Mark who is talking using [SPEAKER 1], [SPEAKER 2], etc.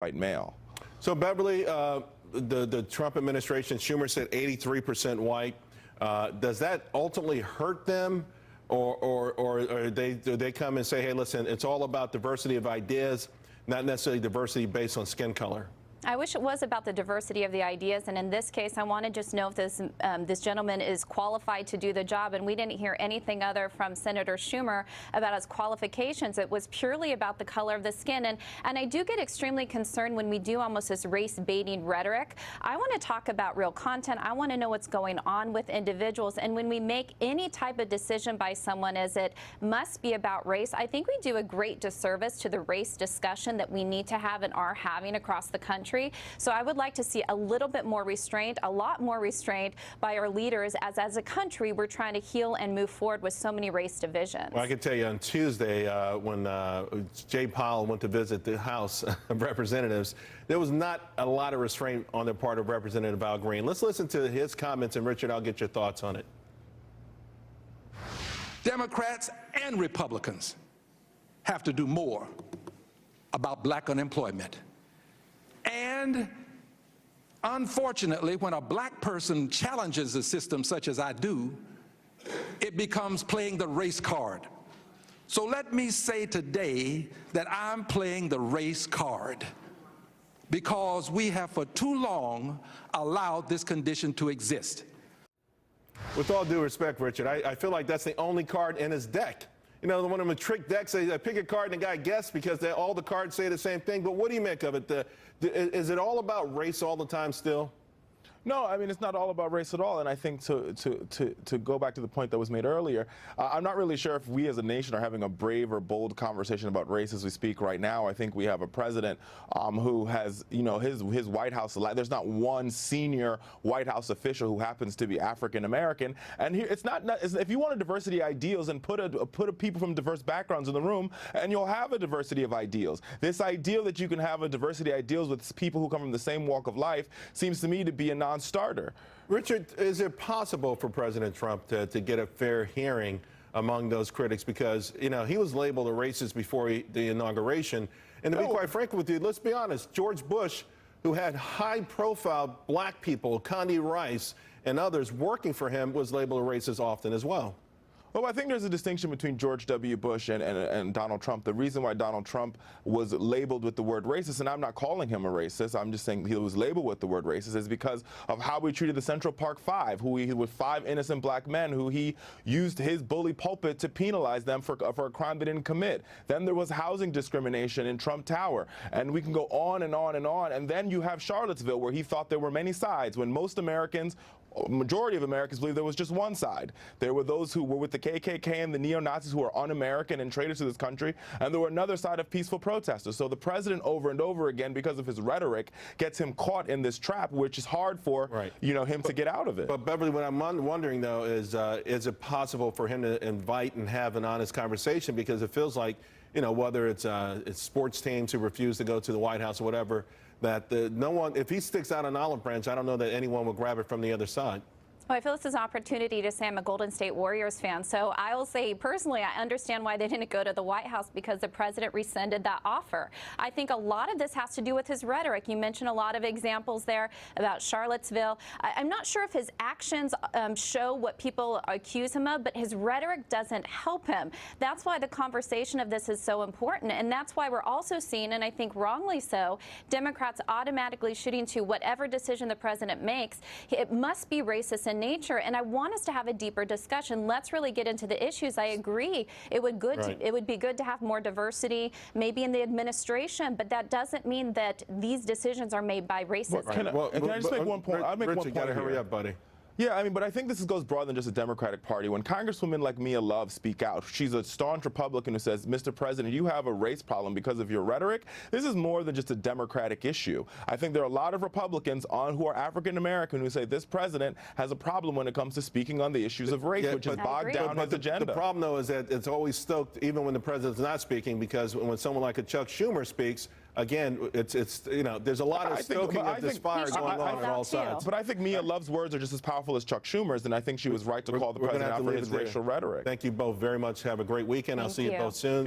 [SPEAKER 1] white male.
[SPEAKER 2] So Beverly, the Trump administration, Schumer said 83% white. Does that ultimately hurt them, or do they come and say, hey, listen, it's all about diversity of ideas, not necessarily diversity based on skin color?
[SPEAKER 3] I wish it was about the diversity of the ideas, and in this case, I want to just know if this gentleman is qualified to do the job, and we didn't hear anything other from Senator Schumer about his qualifications. It was purely about the color of the skin, and I do get extremely concerned when we do almost this race-baiting rhetoric. I want to talk about real content. I want to know what's going on with individuals, and when we make any type of decision by someone as it must be about race, I think we do a great disservice to the race discussion that we need to have and are having across the country. So I would like to see a little bit more restraint, a lot more restraint by our leaders as a country we're trying to heal and move forward with so many race divisions.
[SPEAKER 2] Well, I can tell you on Tuesday when Jay Powell went to visit the House of Representatives, there was not a lot of restraint on the part of Representative Al Green. Let's listen to his comments, and Richard, I'll get your thoughts on it.
[SPEAKER 4] Democrats and Republicans have to do more about black unemployment. And unfortunately, when a black person challenges the system such as I do, it becomes playing the race card. So let me say today that I'm playing the race card because we have for too long allowed this condition to exist.
[SPEAKER 2] With all due respect, Richard, I feel like that's the only card in his deck. You know, one of them trick decks, they pick a card and the guy guesses because all the cards say the same thing. But what do you make of it? Is it all about race all the time still?
[SPEAKER 1] No, I mean, it's not all about race at all. And I think to go back to the point that was made earlier, I'm not really sure if we as a nation are having a brave or bold conversation about race as we speak right now. I think we have a president who has, you know, his White House, there's not one senior White House official who happens to be African American. And here, if you want a diversity of ideals, and put people from diverse backgrounds in the room, and you'll have a diversity of ideals. This ideal that you can have a diversity of ideals with people who come from the same walk of life seems to me to be a non-starter.
[SPEAKER 2] Richard, is it possible for President Trump to get a fair hearing among those critics? Because, you know, he was labeled a racist before the inauguration. And to be quite frank with you, let's be honest, George Bush, who had high-profile black people, Condi Rice and others working for him, was labeled a racist often as well.
[SPEAKER 1] Well, I think there's a distinction between George W. Bush and Donald Trump. The reason why Donald Trump was labeled with the word racist, and I'm not calling him a racist, I'm just saying he was labeled with the word racist, is because of how he treated the Central Park Five, with 5 innocent black men who he used his bully pulpit to penalize them for a crime they didn't commit. Then there was housing discrimination in Trump Tower, and we can go on and on and on. And then you have Charlottesville, where he thought there were many sides, when most Americans, majority of Americans, believe there was just one side. There were those who were with the KKK and the neo-Nazis who are un-American and traitors to this country, and there were another side of peaceful protesters. So the president over and over again, because of his rhetoric, gets him caught in this trap, which is hard for him to get out of it.
[SPEAKER 2] But Beverly, what I'm wondering though is it possible for him to invite and have an honest conversation? Because it feels like, you know, whether it's sports teams who refuse to go to the White House or whatever, that no one, if he sticks out an olive branch, I don't know that anyone will grab it from the other side.
[SPEAKER 3] Well, I feel this is an opportunity to say I'm a Golden State Warriors fan. So I will say personally, I understand why they didn't go to the White House, because the president rescinded that offer. I think a lot of this has to do with his rhetoric. You mentioned a lot of examples there about Charlottesville. I'm not sure if his actions show what people accuse him of, but his rhetoric doesn't help him. That's why the conversation of this is so important. And that's why we're also seeing, and I think wrongly so, Democrats automatically shooting to whatever decision the president makes. It must be racist in nature, and I want us to have a deeper discussion. Let's really get into the issues. I agree. It would be good to have more diversity, maybe in the administration, but that doesn't mean that these decisions are made by racism.
[SPEAKER 1] Can I just make one point? I'll make one point.
[SPEAKER 2] You gotta hurry up, buddy.
[SPEAKER 1] Yeah, I mean, but I think this goes broader than just the Democratic Party. When congresswomen like Mia Love speak out, she's a staunch Republican who says, Mr. President, you have a race problem because of your rhetoric. This is more than just a Democratic issue. I think there are a lot of Republicans who are African American who say this president has a problem when it comes to speaking on the issues of race, which is bogged down his agenda.
[SPEAKER 2] The problem, though, is that it's always stoked even when the president's not speaking, because when someone like a Chuck Schumer speaks, again, it's you know, there's a lot of stoking of this fire going on all sides.
[SPEAKER 1] But I think Mia Love's words are just as powerful as Chuck Schumer's, and I think she was right to call the president out for his racial rhetoric.
[SPEAKER 2] Thank you both very much. Have a great weekend. I'll see you both soon.